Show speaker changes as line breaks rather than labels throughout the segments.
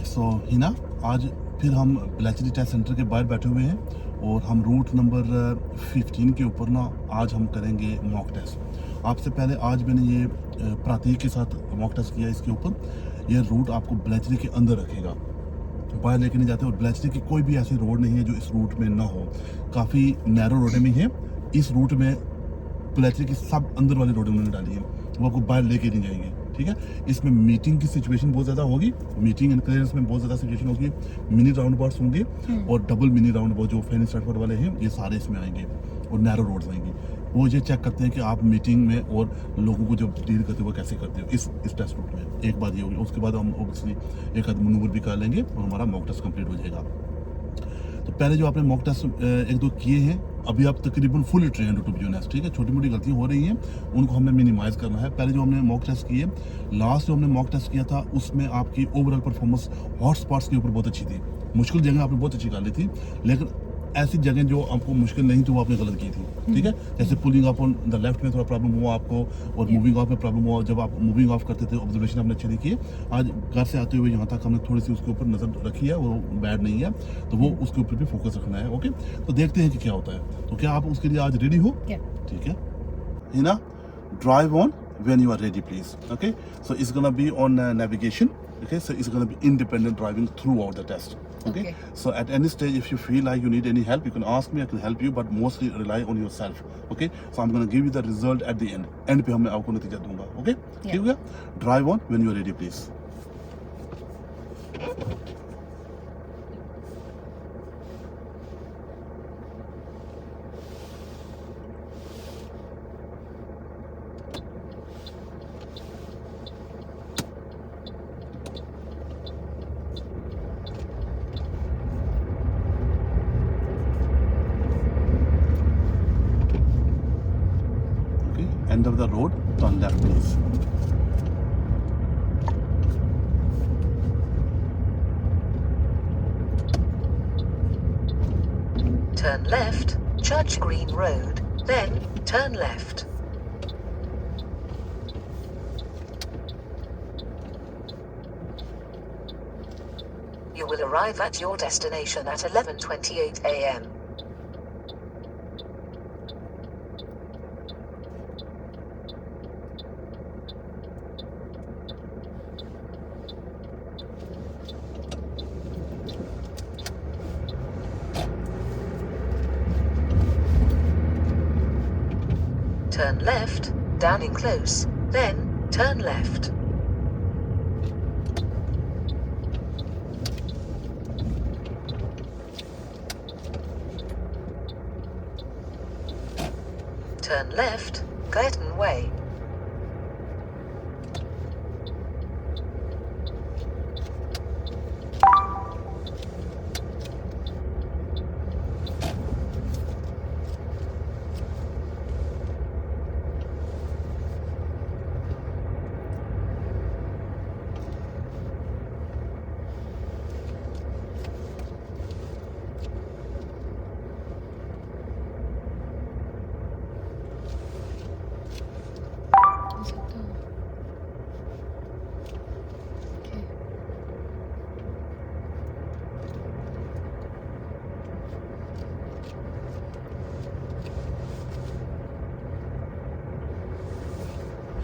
सो हिना, आज फिर हम ब्लैचरी टेस्ट सेंटर के बाहर बैठे हुए हैं और हम रूट नंबर 15 के ऊपर ना आज हम करेंगे मॉक टेस्ट। आपसे पहले आज मैंने ये प्रातीक के साथ मॉक टेस्ट किया। इसके ऊपर ये रूट आपको ब्लैचरी के अंदर रखेगा, बाहर लेके नहीं जाते। और ब्लैचरी की कोई भी ऐसी रोड नहीं है जो इस रूट में ना हो। काफ़ी नैरो रोडें भी हैं इस रूट में। ब्लैचरी की सब अंदर वाली रोडें उन्होंने डाली है, वो आपको बाहर लेके नहीं जाएंगे। ठीक है, इसमें मीटिंग की सिचुएशन बहुत ज़्यादा होगी। मीटिंग एंड क्लियरेंस में बहुत ज़्यादा सिचुएशन होगी। मिनी राउंड अबाउट्स होंगे और डबल मिनी राउंड अबाउट जो फैनी स्ट्रैटफोर्ड वाले हैं ये सारे इसमें आएंगे और नैरो रोड्स आएंगी। वो ये चेक करते हैं कि आप मीटिंग में और लोगों को जब डील करते हो कैसे करते हो इस टेस्ट रूट में। एक बात ये होगी, उसके बाद हम ऑब्वियसली एक आध मनूवर भी कर लेंगे और हमारा मॉक टेस्ट कंप्लीट हो जाएगा। तो पहले जो आपने मॉक टेस्ट एक दो किए हैं, अभी आप तकरीबन full trained to be honest. ठीक है, छोटी मोटी गलतियां हो रही हैं, उनको हमने मिनिमाइज करना है। पहले जो हमने मॉक टेस्ट किए, लास्ट जो हमने मॉक टेस्ट किया था उसमें आपकी ओवरऑल परफॉर्मेंस हॉट स्पॉट्स के ऊपर बहुत अच्छी थी। मुश्किल जगह आपने बहुत अच्छी कर ली थी, लेकिन ऐसी जगह जो आपको मुश्किल नहीं थी वो आपने गलत की थी। ठीक है, जैसे pulling up on the left में थोड़ा प्रॉब्लम हुआ आपको और मूविंग ऑफ में प्रॉब्लम हुआ। जब आप मूविंग ऑफ करते थे ऑब्जर्वेशन आपने अच्छी देखी है। आज घर से आते हुए यहाँ तक हमने थोड़ी सी उसके ऊपर नज़र रखी है, वो बैड नहीं है, तो वो उसके ऊपर भी फोकस रखना है। ओके, तो देखते हैं कि क्या होता है। तो क्या आप उसके लिए आज रेडी हो? ठीक है Hina, drive on when you are ready please. Okay, so it's gonna be on navigation. Okay, so it's gonna be independent driving throughout the test. Okay, so at any stage if you feel like you need any help you can ask me, I can help you, but mostly rely on yourself. Okay, so I'm gonna give you the result at the end पे मैं आपको नतीजा दूंगा। Okay, ठीक हो गया? Drive on when you are ready please. End of the road, turn left please.
Turn left, Church Green Road, then turn left. You will arrive at your destination at 11:28 a.m. Turn left, Downing Close, then turn left. Turn left, Gletton Way.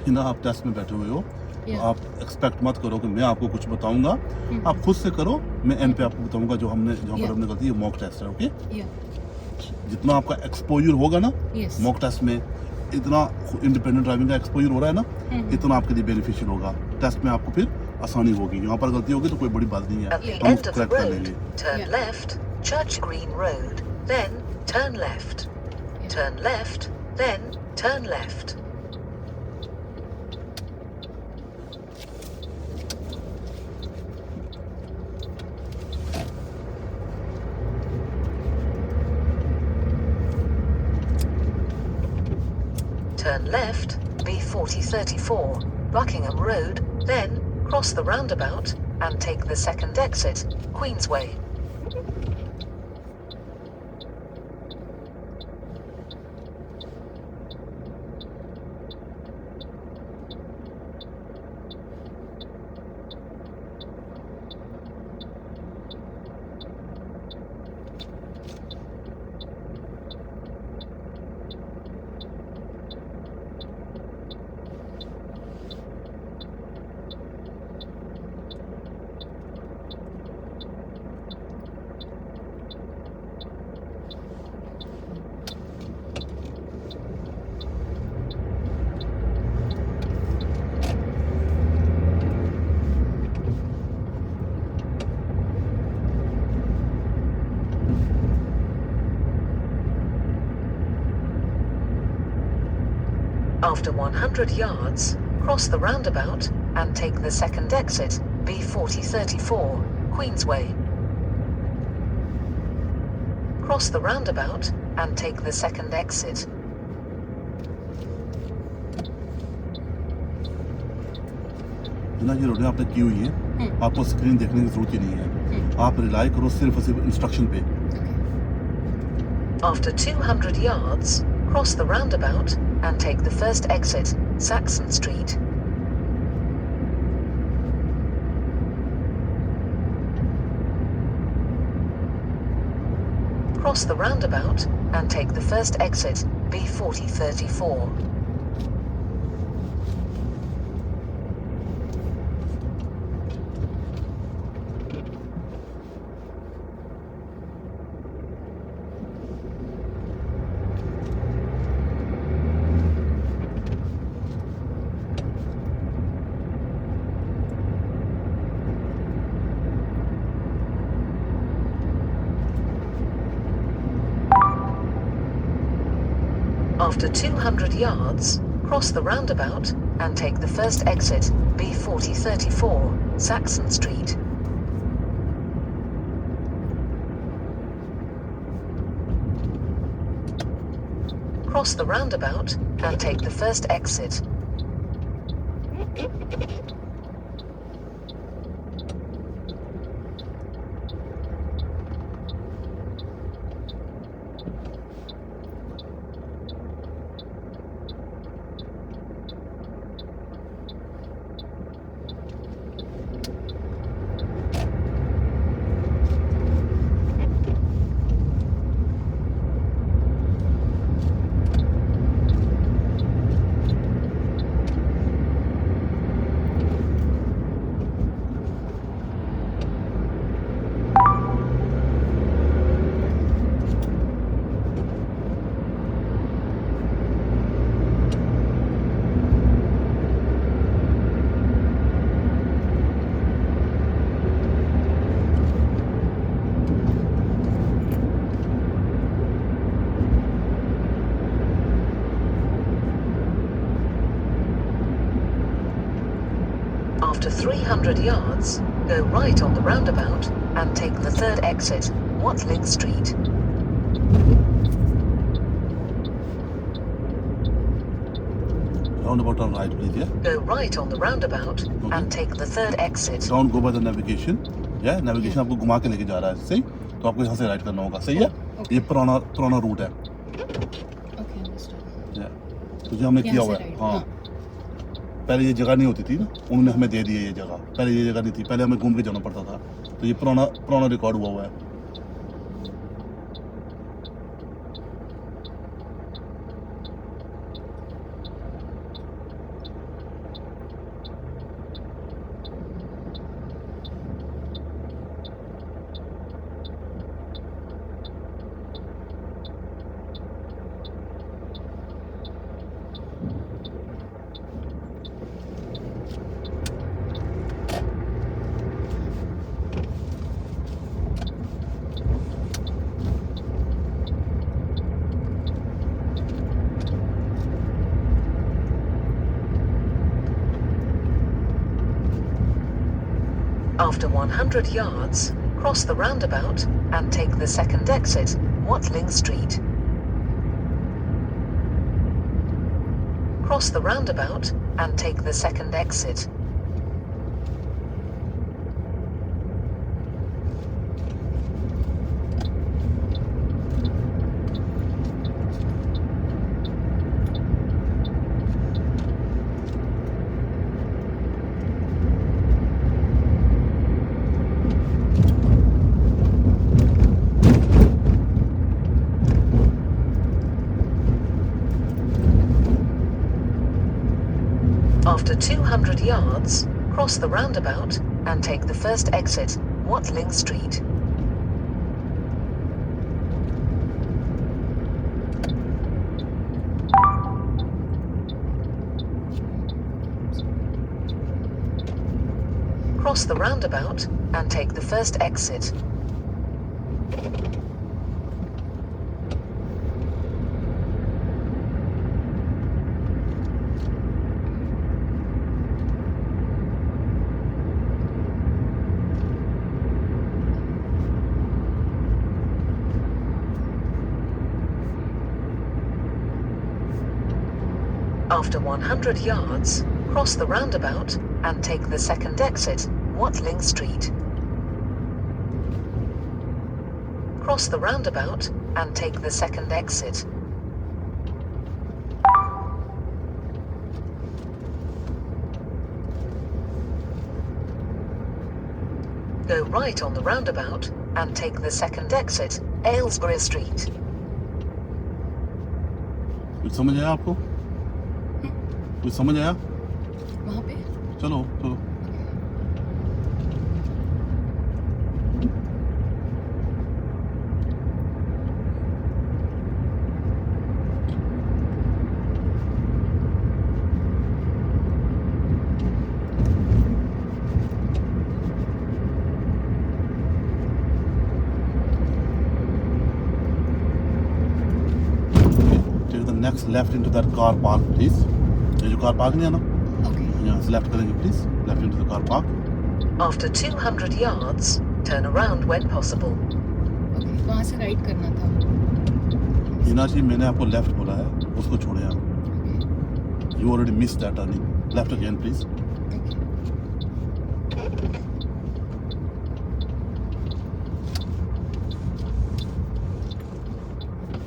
Hina, आप test में बैठे हुए हो तो आप expect मत करो कि मैं आपको कुछ बताऊंगा। आप खुद से करो, मैं एंड पे आपको बताऊंगा जहाँ पर हमने गलती है। मॉक टेस्ट है। ओके, जितना आपका एक्सपोजर होगा ना मॉक टेस्ट में, इतना इंडिपेंडेंट ड्राइविंग का एक्सपोजर हो रहा है ना, इतना आपके लिए बेनिफिशियल होगा। टेस्ट में आपको फिर आसानी होगी। यहाँ पर गलती होगी तो कोई बड़ी बात नहीं है, हम उसको करेक्ट कर लेंगे।
Turn left, Church Green Road, then turn left. Turn left, then turn left. Turn left, B4034, Buckingham Road, then cross the roundabout and take the second exit, Queensway. After 100 yards, cross the roundabout and take the second exit, B4034, Queensway. Cross the roundabout and take the second exit.
ना ये रोडें आपने की हुई हैं, आपको screen देखने की जरूरत ही नहीं है, आप रिलाई करो सिर्फ और सिर्फ इंस्ट्रक्शन पे।
After 200 yards, cross the roundabout and take the first exit, Saxon Street. Cross the roundabout and take the first exit, B4034. After 200 yards, cross the roundabout and take the first exit, B4034, Saxon Street. Cross the roundabout and take the first exit. After 300 yards, go right on the roundabout and take the third exit, Watling Street.
Roundabout on right, please, yeah?
Go right on the roundabout and take the third exit.
Don't go by the navigation. Yeah, navigation आपको घुमा के लेके जा रहा है, सही? तो आपको यहाँ से राइट करना होगा, सही है? ये पुराना रूट है।
Okay, understood.
तो जो हमने किया हुआ है, हाँ। पहले ये जगह नहीं होती थी ना, उन्होंने हमें दे दी है ये जगह। पहले ये जगह नहीं थी, पहले हमें घूम के जाना पड़ता था। तो ये पुराना रिकॉर्ड हुआ है।
After 100 yards, cross the roundabout and take the second exit, Watling Street. Cross the roundabout and take the second exit. After 200 yards, cross the roundabout and take the first exit, Watling Street. Cross the roundabout and take the first exit. After 100 yards, cross the roundabout and take the second exit, Watling Street. Cross the roundabout and take the second exit. Go right on the roundabout and take the second exit, Aylesbury Street.
कुछ समझ आया आपको? कुछ समझ आया?
वहाँ पे
चलो चलो take the next left into that car park please. ये जो कार पार्क नहीं है ना,
okay.
यहाँ से लेफ्ट करेंगे please, left into the car park.
After 200 yards, turn around when possible.
Okay. वहाँ से राइट करना था.
मीनाक्षी मैंने आपको लेफ्ट बोला है, उसको छोड़े आप.
Okay.
You already missed that turning. Left again please.
Okay.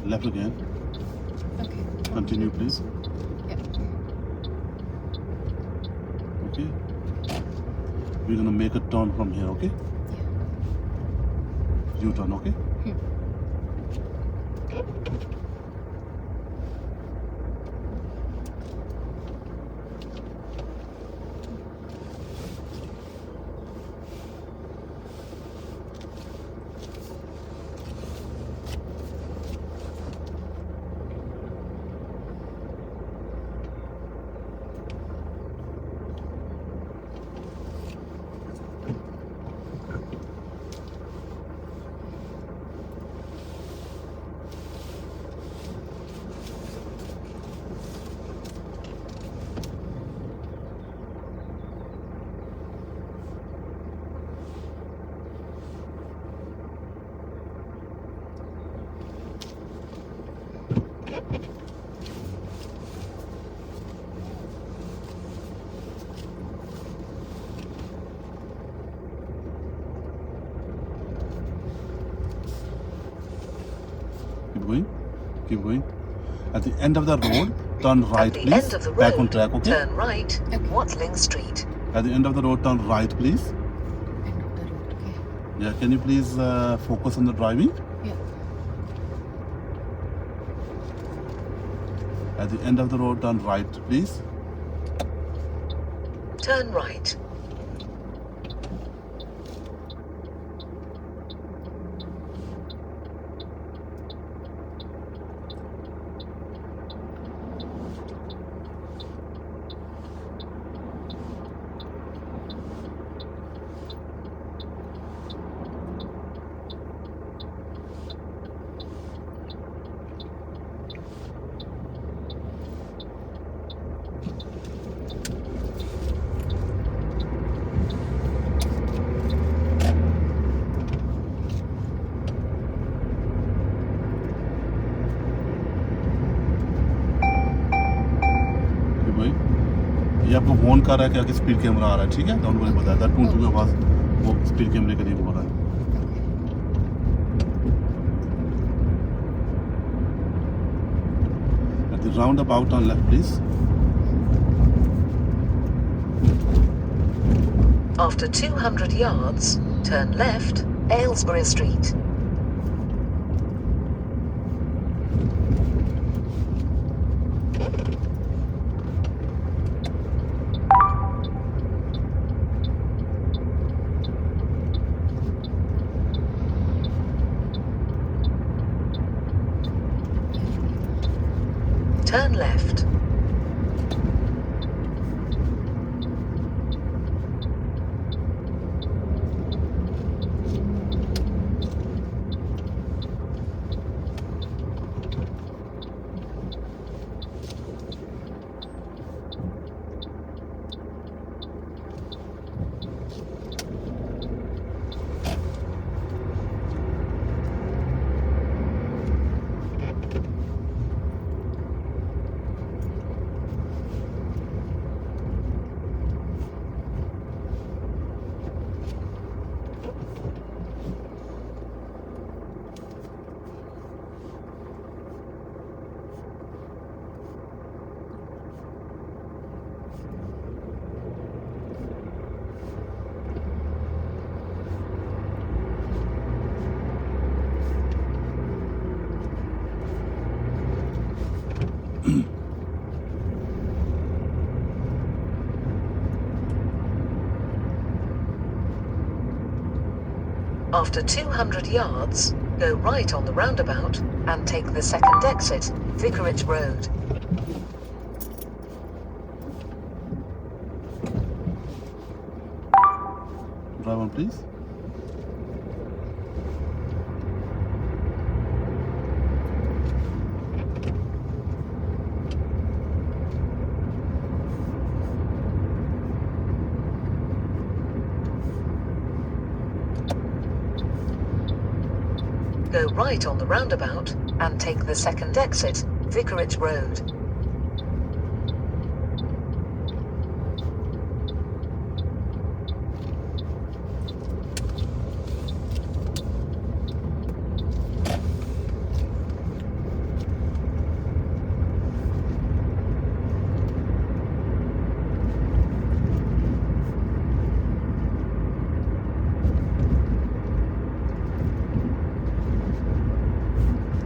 Left again.
Okay.
Continue please.
Yeah.
Okay. We're gonna make a turn from here, okay?
Yeah.
U-turn, okay? Keep going. Keep going. At the end of the road, turn right,
At the
please.
end of the
Back on
road,
track, okay?
turn right,
Okay.
Watling Street.
At the end of the road, turn right, please.
End of the road. Okay.
Yeah, can you please focus on the driving?
Yeah.
At the end of the road, turn right, please.
Turn right.
Keep going. ये आपको phone कर रहा है कि speed camera आ रहा है, ठीक है? डोंट वरी बताया था, टू के पास वो स्पीड कैमरे करीब हो रहा है. At the roundabout, turn left, please.
After 200 yards, turn left, Aylesbury Street. Turn left. After 200 yards, go right on the roundabout and take the second exit, Vicarage Road.
Drive on, please.
Go right on the roundabout and take the second exit, Vicarage Road.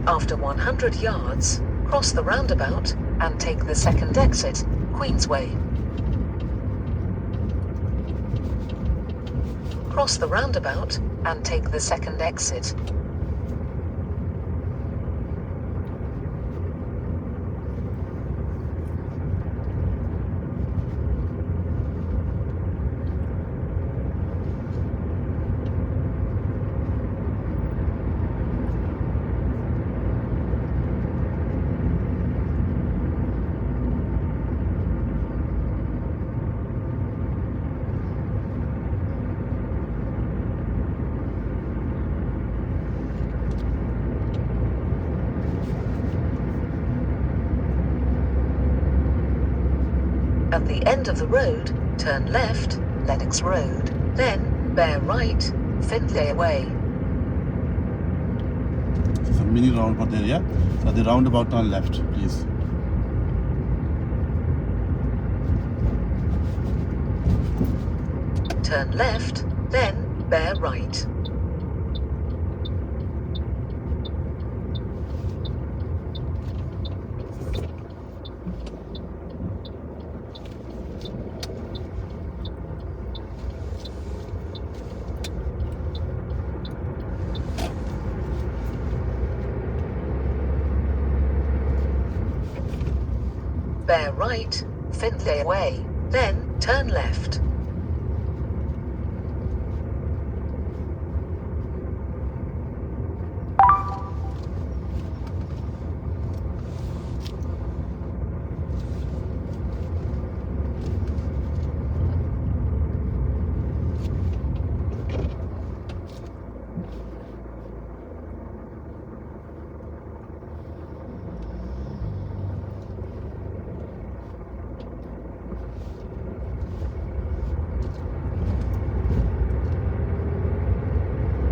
After 100 yards, cross the roundabout and take the second exit, Queensway. Cross the roundabout and take the second exit. At the end of the road, turn left, Lennox Road, then bear right, Findlay Way.
There's a mini roundabout there, yeah? So the roundabout turn left, please.
Turn left, then bear right. Bear right, Findlay Way, then turn left.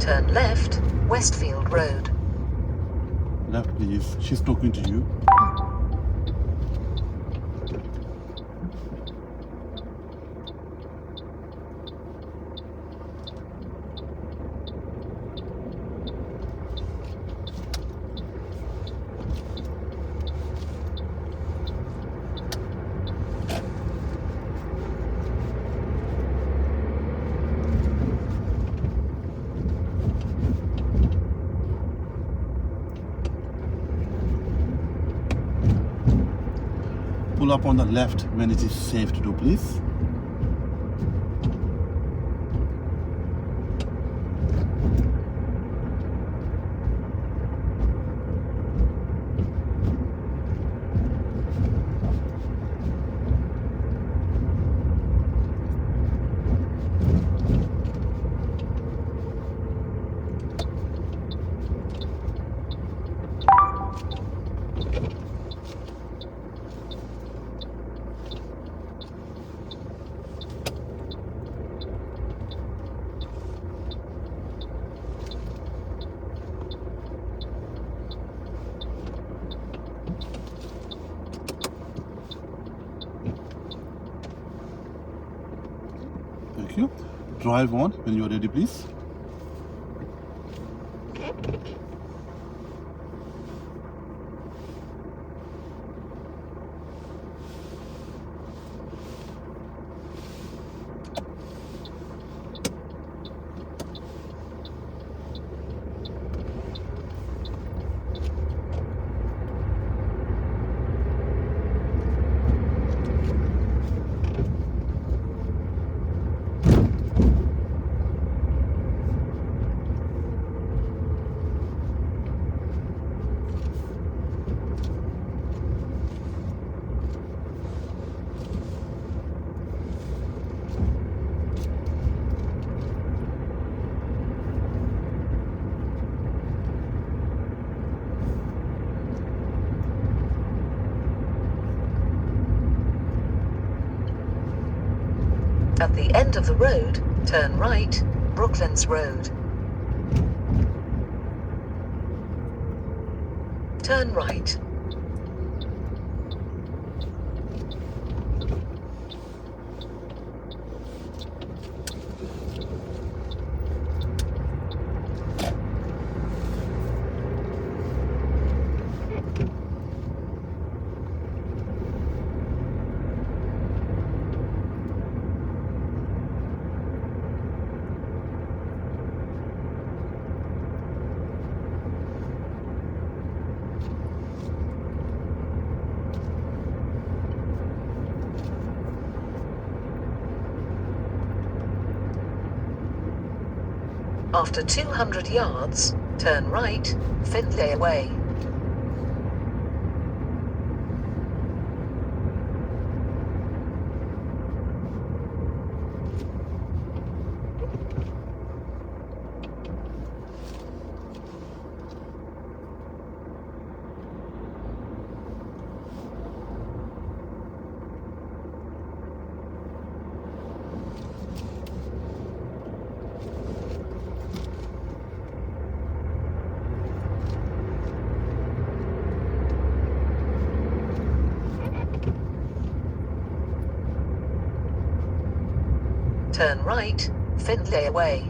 Turn left, Westfield Road.
Left, please. She's talking to you. Pull up on the left when it is safe to do, please. Thank you. Drive on when you are ready, please.
At the end of the road, turn right, Brooklands Road. Turn right. After 200 yards, turn right, Findlay Way. Turn right, Findlay Way.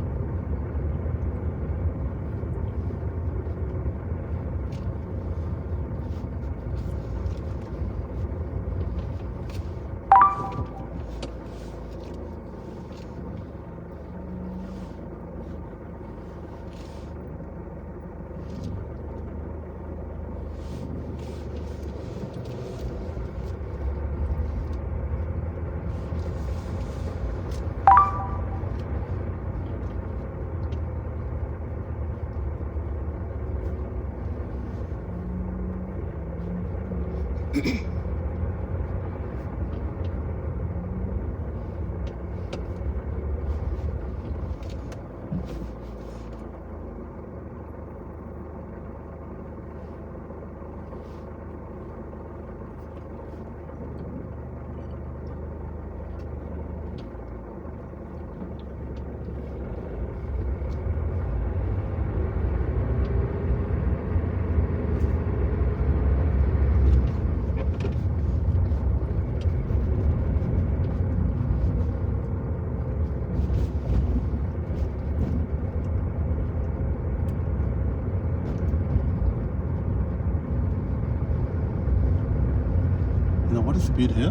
Now, what is speed here?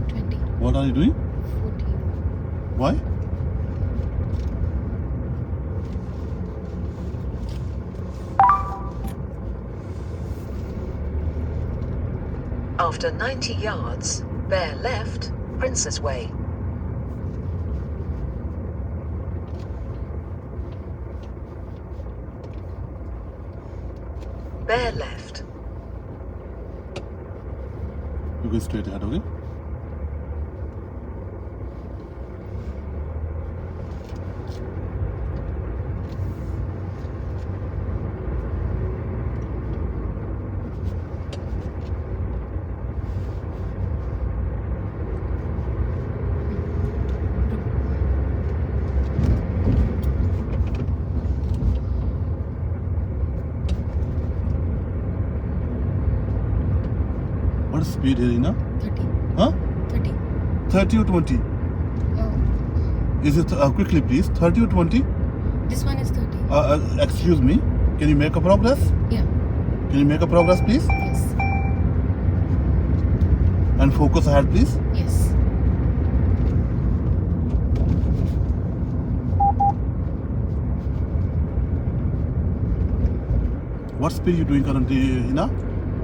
20.
What are you doing?
14.
Why?
After 90 yards, bear left, Princess Way. Bear left.
You go straight ahead, okay? What is speed here, Ina?
30.
Huh?
30.
30 or 20?
Oh,
Is it quickly, please? 30 or 20?
this one is 30.
Excuse me. Can you make a progress?
Yeah.
Can you make a progress, please?
Yes.
And focus ahead, please.
Yes.
What speed are you doing currently, Ina?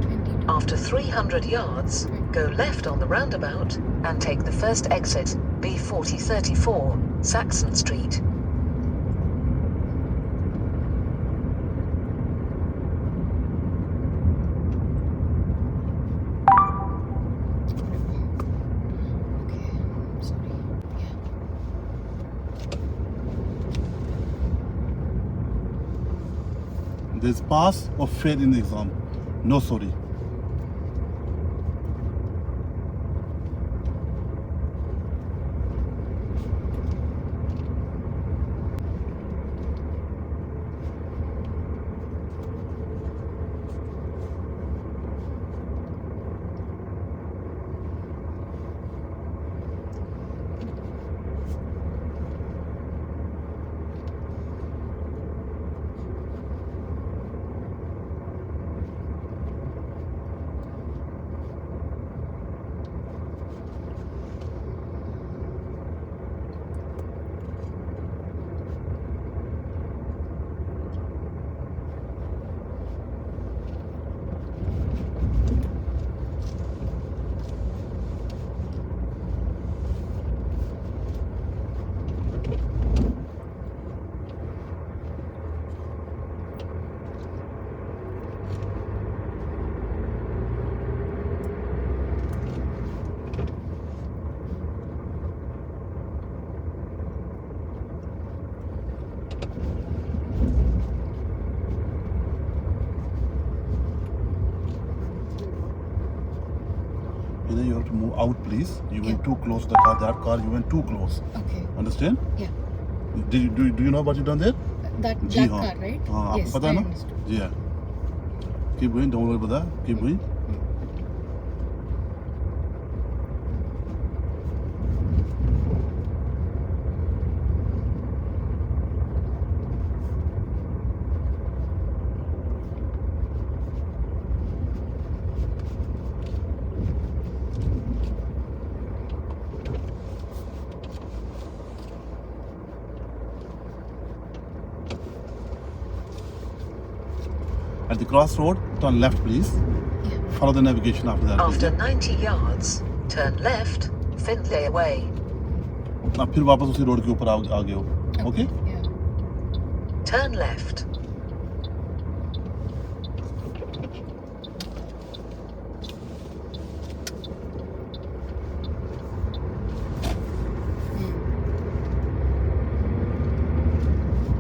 22.
After 300 yards, go left on the roundabout and take the first exit, B4034, Saxon Street.
Okay. Sorry. Yeah.
There's pass or fail in the exam. No, sorry. have to move out, please. You went too close to the car. That car, you went too close.
Okay.
Understand?
Yeah.
Do you know what you done there?
That
ji
black
हाँ
car, right?
हाँ आपको
Yes,
पता
I
है ना
understood.
जी हाँ keep going don't worry about that keep going at the crossroad turn left please
Yeah.
follow the navigation after that please
After 90 yards, turn left, Findlay Way.
अब फिर वापस उसी रोड के ऊपर आ गए हो okay
Yeah.
Turn left.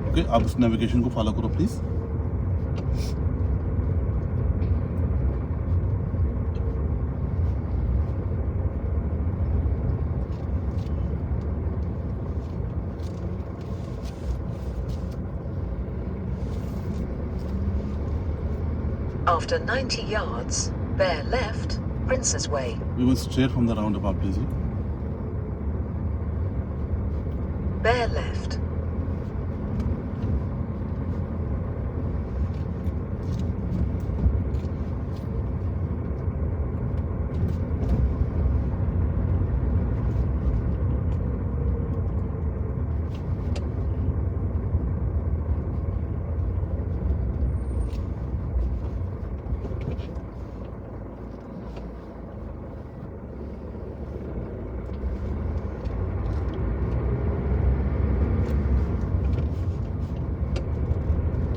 Okay अब उस नेविगेशन को फॉलो करो please
After 90 yards, bear left, Prince's Way.
we went straight from the roundabout please
Bear left.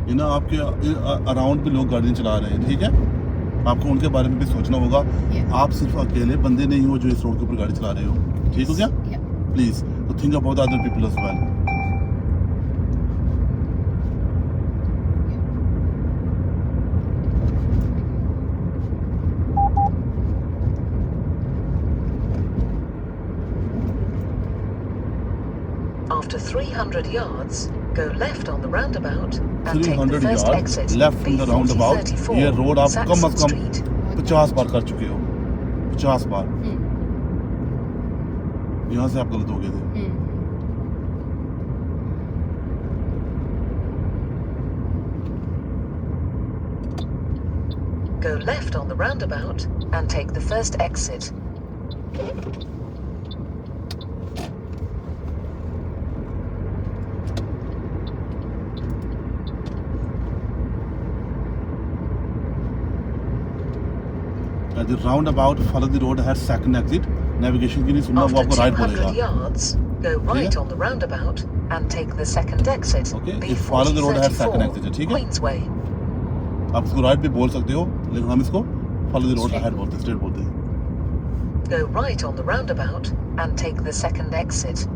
ये ना आपके अराउंड भी लोग गाड़ी चला रहे हैं ठीक है आपको उनके बारे में भी सोचना होगा
Yeah.
आप सिर्फ अकेले बंदे नहीं हो जो इस रोड के ऊपर गाड़ी चला रहे हो ठीक हो क्या
Yeah.
Please to think about other people as well
After 300 yards, go left on the roundabout and take the
300
first
yard
exit.
Left from the roundabout
B4034,
ये रोड आप कम
Saxon
से कम
Street.
50 बार कर चुके हो 50 बार
Hmm.
यहाँ से आप गलत हो गए थे
Hmm.
Go left on the roundabout and take the first exit.
At the roundabout follow the road has second exit navigation की नहीं सुनना वो
After
आपको राइट
200
बोलेगा
yards, go right on the roundabout and take the second exit.
Okay, if follow the road has second exit, ठीक है?
Queensway.
आप इसको राइट भी बोल सकते हो लेकिन हम इसको follow the road
Straight.
ahead बोलते हैं straight बोलते हैं
Go right on the roundabout and take the second exit.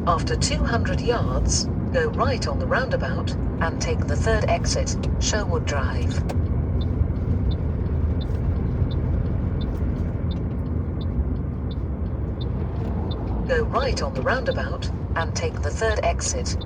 After 200 yards, go right on the roundabout and take the third exit, Sherwood Drive. Go right on the roundabout and take the third exit.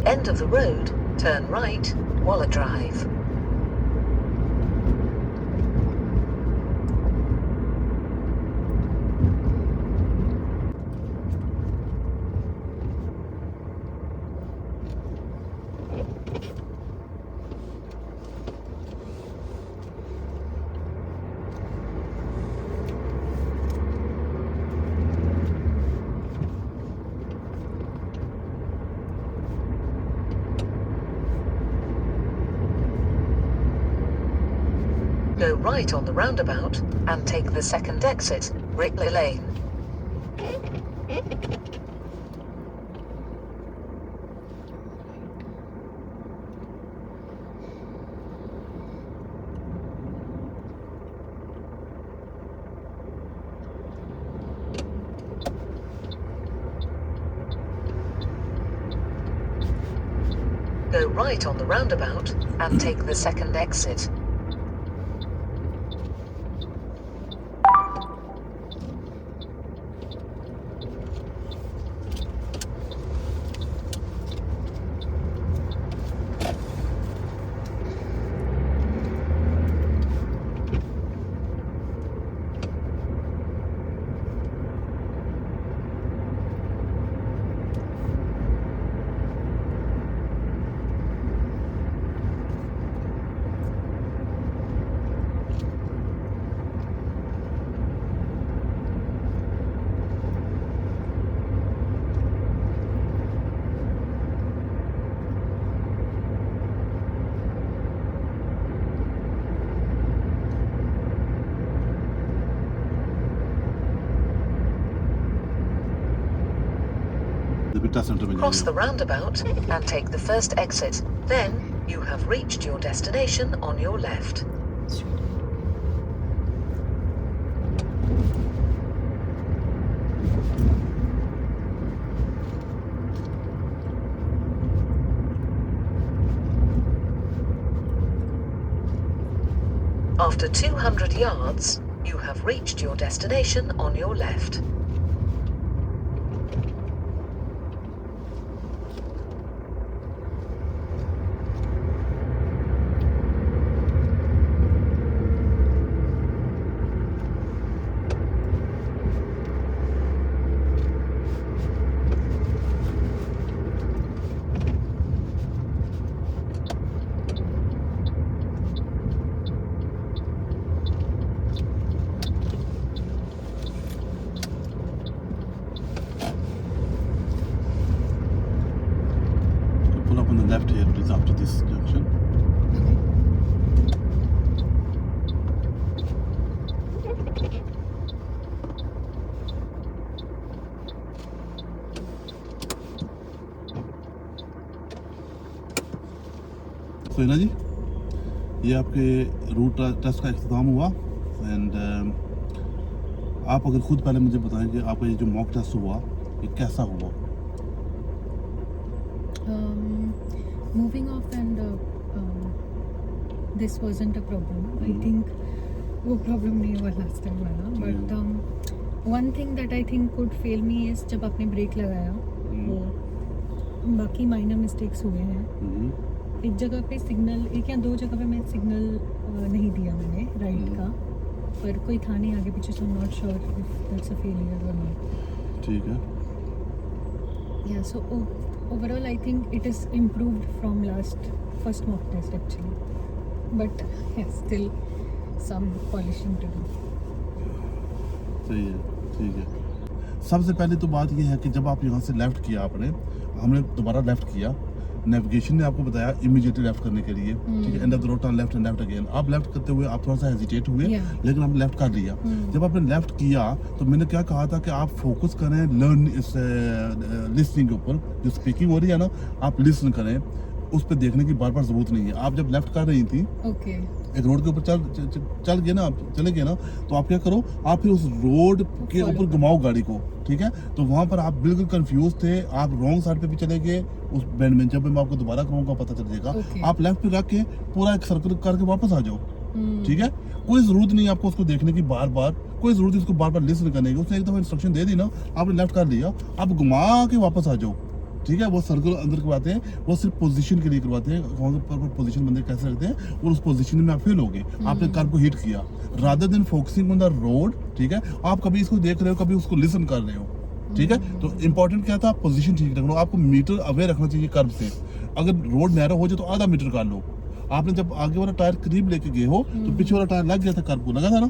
End of the road, Turn right, Waller Drive. Go right on the roundabout and take the second exit, Rickley Lane. Go right on the roundabout and take the second exit.
Test centre में
Cross
जाएंगे।
the roundabout and take the first exit. Then you have reached your destination on your left. After 200 yards, you have reached your destination on your left.
Pull up on the left here, please, after this junction. सोना जी, ये आपके root test का इख्तिताम हुआ and आप अगर खुद पहले मुझे बताएं कि आपका ये जो मॉक टेस्ट हुआ ये कैसा हुआ?
Moving off and this wasn't a problem. I think वो problem नहीं हुआ last time वाला. But one thing that I think could fail me is जब आपने ब्रेक लगाया वो बाकी minor mistakes हुए हैं. एक जगह पे सिग्नल, एक या दो जगह पे मैं सिग्नल नहीं दिया मैंने राइट का, पर कोई था नहीं आगे पीछे, so not sure if that's a failure और नॉट.
ठीक है.
या so overall I think it is improved from last first mock test actually, but still some polishing to do.
सही है, ठीक है. सबसे पहले तो बात ये है कि जब आप यहाँ से लेफ्ट किया आपने, हमने दोबारा लेफ्ट किया, नेविगेशन ने आपको बताया इमीडिएटली लेफ्ट करने के लिए, ठीक है, end of the road turn left and left again. आप लेफ्ट करते हुए आप थोड़ा सा हेजिटेट हुए, लेकिन आपने लेफ्ट कर लिया. जब आपने लेफ्ट किया तो मैंने क्या कहा था कि आप फोकस करें लर्न इस लिसनिंग के ऊपर. जो स्पीकिंग हो रही है ना, आप लिसन करें, उस पर देखने की बार बार जरूरत नहीं है. आप जब लेफ्ट कर रही थी,
ओके,
एक रोड के ऊपर चल गए ना, आप चले गए ना, तो आप क्या करो, आप फिर उस रोड के ऊपर घुमाओ गाड़ी को, ठीक है. तो वहां पर आप बिल्कुल कंफ्यूज थे, आप रॉन्ग साइड पे भी चले गए उस बेंड में. जब मैं आपको दोबारा कहूँगा पता चल जाएगा. आप लेफ्ट पे रख के पूरा एक सर्कल करके वापस आ जाओ, ठीक है. कोई जरूरत नहीं आपको उसको देखने की बार बार, कोई जरूरत नहीं उसको बार बार लिसन करने की. उसने एक दफा इंस्ट्रक्शन दे दी ना, आपने लेफ्ट कर लिया, आप घुमा के वापस आ जाओ, ठीक है, वो सर्कल अंदर करवाते हैं, वो सिर्फ पोजीशन के लिए करवाते हैं, कौन सा पोजीशन बंदे कैसे रखते हैं और उस पोजीशन में आप फेल हो गए, आपने कर्व को हिट किया, rather than focusing on the road, ठीक है, आप कभी इसको देख रहे हो, कभी उसको लिसन कर रहे हो, ठीक है, तो इंपॉर्टेंट क्या था, आप पोजीशन ठीक रखना, आपको मीटर अवे रखना चाहिए कर्व से, अगर रोड नैरो हो जाए तो आधा मीटर कर लो, आपने जब आगे वाला टायर करीब लेके गए हो तो पीछे वाला टायर लग गया था, कर्व को लगा था ना,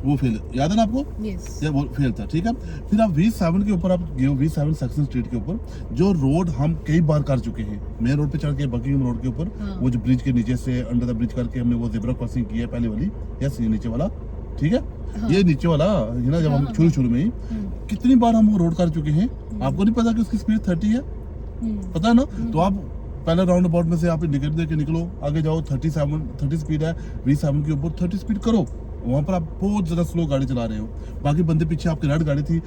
वो फेल, याद है ना आपको,
यस,
या वो फेल था, ठीक है। फिर आप V7 के ऊपर आप गए हो, V7 सेक्शन स्ट्रीट के ऊपर, जो रोड हम कई बार कर चुके हैं, मेन रोड पे चढ़ के बकिंगम रोड के ऊपर,
हाँ।
वो जो ब्रिज के नीचे से अंडर द ब्रिज करके हमने वो जेब्रा क्रॉसिंग की है पहले वाली, यस, ये नीचे वाला, ठीक है,
हाँ।
ये नीचे वाला है ना, जब हम
हाँ,
शुरू में ही कितनी बार हम वो रोड कर चुके हैं, आपको नहीं पता कि उसकी स्पीड 30 है, पता है ना, तो आप पहले राउंड अबाउट में से आप इंडिकेटर दे के निकलो, आगे जाओ, 30 स्पीड है, V7 के ऊपर 30 स्पीड करो, वहाँ पर आप बहुत ज़्यादा स्लो गाड़ी चला रहे हो, बाकी बंदे पीछे आपकी रेड गाड़ी थी,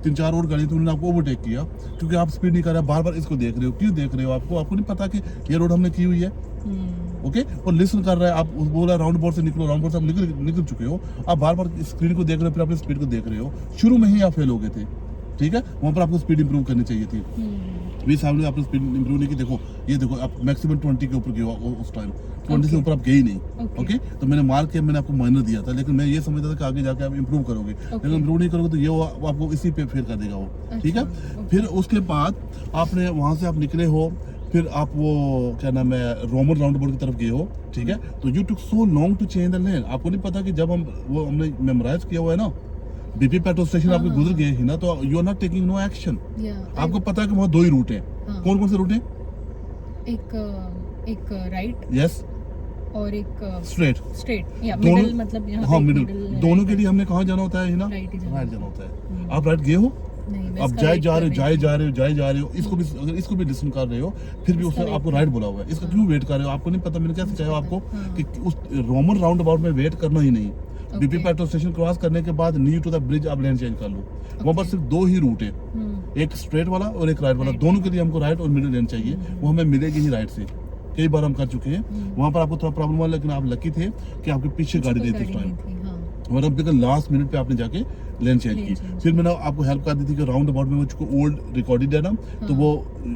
3-4 और गाड़ी थी, उन्होंने आपको ओवरटेक किया, क्योंकि आप स्पीड नहीं कर रहे, बार बार इसको देख रहे हो, क्यों देख रहे हो, आपको नहीं पता कि ये रोड हमने की हुई है, ओके, और लिसन कर रहा है, आप बोला राउंड अबाउट से निकलो, राउंड अबाउट से आप निकल चुके हो, आप बार बार स्क्रीन को देख रहे हो, फिर अपनी स्पीड को देख रहे हो, शुरू में ही आप फेल हो गए थे, ठीक है, वहाँ पर आपको स्पीड इंप्रूव करनी चाहिए थी, V7 ने आपने स्पीड इंप्रूव नहीं की, देखो ये देखो आप मैक्सिमम 20 के ऊपर गए हो उस टाइम, 20 से ऊपर आप गए ही नहीं, ओके, तो मैंने मार्क किया, मैंने आपको माइनर दिया था, लेकिन मैं ये समझता था कि आगे जाके आप इंप्रूव करोगे, लेकिन इंप्रूव नहीं करोगे तो ये वो आपको इसी पे फेल कर देगा वो, ठीक है। फिर उसके बाद आपने वहाँ से आप निकले हो, फिर आप वो क्या नाम है रोमन राउंड अबाउट की तरफ गए हो, ठीक है, तो you took so long to change the lane, आपको नहीं पता कि जब हमने मेमोराइज किया हुआ है ना, BP पेट्रोल स्टेशन आपके गुजर गए ही ना, तो you are not taking no action, आपको पता है कि वहाँ 2 ही रूट है, कौन कौन से रूट है,
एक राइट
यस,
और एक
स्ट्रेट,
या
दोनों,
मिडिल, मतलब यहाँ
हाँ
पे
मिडिल,
middle
दोनों
right
के लिए हमने कहाँ जाना होता है ना,
राइट ही जाना
राइट जाना होता है, आप राइट गए हो,
नहीं, मैं
अब
इसका
जाए
right
जा रहे हो,
कर
जाए जा रहे हो, इसको भी अगर इसको भी लिसन कर रहे हो, फिर भी
इसका
उसने
wait
आपको
कर
राइट बोला हुआ है, इसका क्यों वेट कर रहे हो, आपको नहीं पता, मैंने क्या सिखाया आपको
हाँ।
कि उस रोमन राउंड अबाउट में वेट करना ही नहीं, BP
Okay.
Petrol station cross करने के बाद न्यू टू द ब्रिज आप लेन चेंज कर लो, वहाँ पर सिर्फ 2 ही रूट है, एक स्ट्रेट वाला और एक राइट वाला,
Right.
दोनों के लिए हमको राइट और मिडिल लेन चाहिए, वो हमें मिलेगी ही राइट से, कई बार हम कर चुके हैं, वहाँ पर आपको थोड़ा प्रॉब्लम हुआ, लेकिन आप लकी थे कि आपके पीछे गाड़ी थी उस टाइम, वरना बिल्कुल लास्ट मिनट पे आपने जाके लेन चेंज की, फिर मैंने आपको हेल्प कर दी थी कि राउंड अबाउट में वो ओल्ड रिकॉर्डेड है ना, तो वो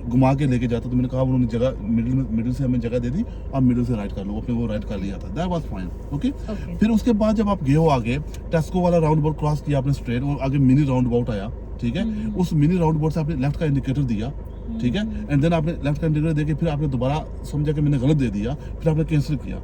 घुमा के लेके जाता, तो मैंने कहा उन्होंने जगह मिडिल से हमें जगह दे दी, आप मिडिल से राइट कर लो, अपने वो राइट कर लिया था, दैट वाज फाइन, ओके। फिर उसके बाद जब आप गए हो आगे, टेस्को वाला राउंड अबाउट क्रॉस किया आपने स्ट्रेट, और आगे मिनी राउंड अबाउट आया, ठीक है, उस मिनी राउंड अबाउट से आपने लेफ्ट का इंडिकेटर दिया, ठीक है, एंड देन आपने लेफ्ट का इंडिकेटर देके फिर आपने दोबारा समझा कि मैंने गलत दे दिया, फिर आपने कैंसिल किया,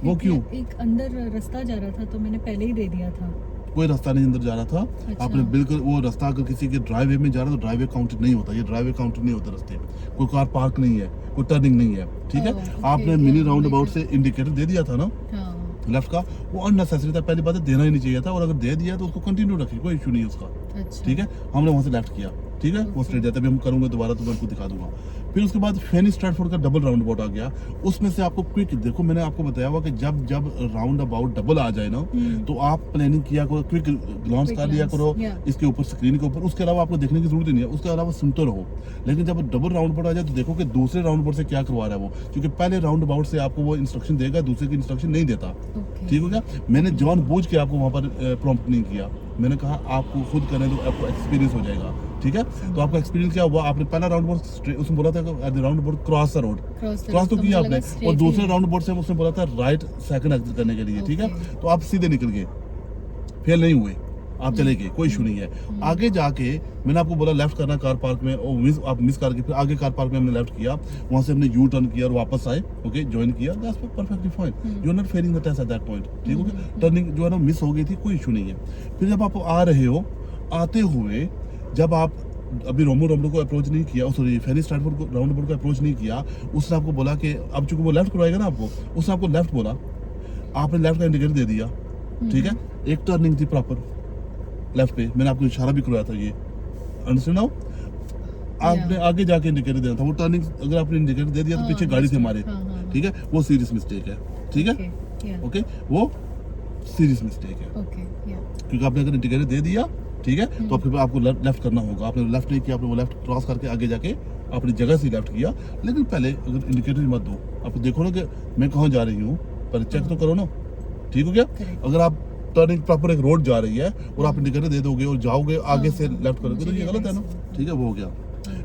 वो क्यों?
एक अंदर रास्ता जा रहा था तो मैंने पहले ही दे दिया था,
कोई रास्ता नहीं अंदर जा रहा था,
अच्छा।
आपने बिल्कुल वो रास्ता अगर किसी के ड्राइवे में जा रहा है तो ड्राइवे काउंटेड नहीं होता, ये ड्राइवे काउंटेड नहीं होता रास्ते, कोई कार पार्क नहीं है, कोई टर्निंग नहीं है, ठीक है,
ओके,
आपने mini
yeah,
round about
like
से इंडिकेटर दे दिया था ना लेफ्ट का, वो अननेसेसरी था, पहली बात है देना ही नहीं चाहिए था, और अगर दे दिया तो उसको कंटिन्यू रखिए, कोई इशू नहीं है उसका,
अच्छा,
ठीक है, हमने वहाँ से लेफ्ट किया, ठीक है, वो स्ट्रेट जाता है, अभी हम करूँगा दोबारा तो मैं आपको दिखा दूंगा। फिर उसके बाद फेनी स्ट्रैटफोर्ड का डबल राउंड अबाउट आ गया, उसमें से आपको क्विक, देखो मैंने आपको बताया हुआ कि जब राउंड अबाउट डबल आ जाए ना, तो आप प्लानिंग किया करो, क्विक ग्लांस कर लिया करो इसके ऊपर, स्क्रीन के ऊपर, उसके अलावा आपको देखने की जरूरत ही नहीं है, उसके अलावा सुनते रहो, लेकिन जब डबल राउंड अबाउट आ जाए तो देखो कि दूसरे राउंड अबाउट से क्या करवा रहा है वो, क्योंकि पहले राउंड अबाउट से आपको वो इंस्ट्रक्शन देगा, दूसरे की इंस्ट्रक्शन नहीं देता, ठीक हो गया, मैंने जानबूझ के आपको वहाँ पर प्रॉम्प्ट नहीं किया, मैंने कहा आपको खुद करने दो, आपको एक्सपीरियंस हो जाएगा, ठीक है, तो आपका एक्सपीरियंस क्या हुआ, आपने पहला राउंड अबाउट उसने बोला था कि round about cross the road, cross तो किया आपने, और दूसरे राउंड अबाउट से उसने बोला था राइट सेकंड एग्जिट करने के लिए, ठीक है, तो आप सीधे निकल गए, फेल नहीं हुए, आप चले गए, कोई इशू नहीं है। आगे जाके मैंने आपको बोला लेफ्ट करना कार पार्क में, और आप मिस करके फिर आगे कार पार्क में हमने लेफ्ट किया, वहां से हमने यू टर्न किया और वापस आए, ओके, ज्वाइन किया, that's perfectly fine, you are not failing the test at that point, ठीक हो गया, टर्निंग जो है ना मिस हो गई थी, कोई इशू नहीं है। फिर जब आप आ रहे हो, आते हुए जब आप अभी रोमो को अप्रोच नहीं किया, सॉरी फेनी स्ट्रैटफोर्ड को राउंड अबाउट को अप्रोच नहीं किया, उसने आपको बोला कि अब चूंकि वो लेफ्ट करवाएगा ना आपको, उसने आपको लेफ्ट बोला, आपने लेफ्ट का इंडिकेटर दे दिया, ठीक है, एक टर्निंग थी प्रॉपर लेफ्ट पे, मैंने आपको इशारा भी करवाया था, ये अंडरस्टैंड नाउ, आपने आगे जाके इंडिकेटर देना था, वो टर्निंग अगर आपने इंडिकेटर दे दिया तो पीछे गाड़ी थी हमारे, ठीक है, वो सीरियस मिस्टेक है, ठीक है, ओके, वो सीरियस मिस्टेक है, क्योंकि आपने अगर इंडिकेटर दे दिया, ठीक है, तो आपको लेफ्ट करना होगा, आपने लेफ्ट नहीं किया, आपने वो लेफ्ट क्रॉस करके आगे जाके अपनी जगह से लेफ्ट किया, लेकिन पहले अगर इंडिकेटर मत दो, आप देखो ना कि मैं कहाँ जा रही हूँ, पर चेक तो करो ना, ठीक हो गया, अगर आप टर्निंग प्रॉपर एक रोड जा रही है और आप इंडिकेटर दे दोगे और जाओगे आगे से लेफ्ट करोगे तो ये गलत है ना, ठीक है, वो हो गया।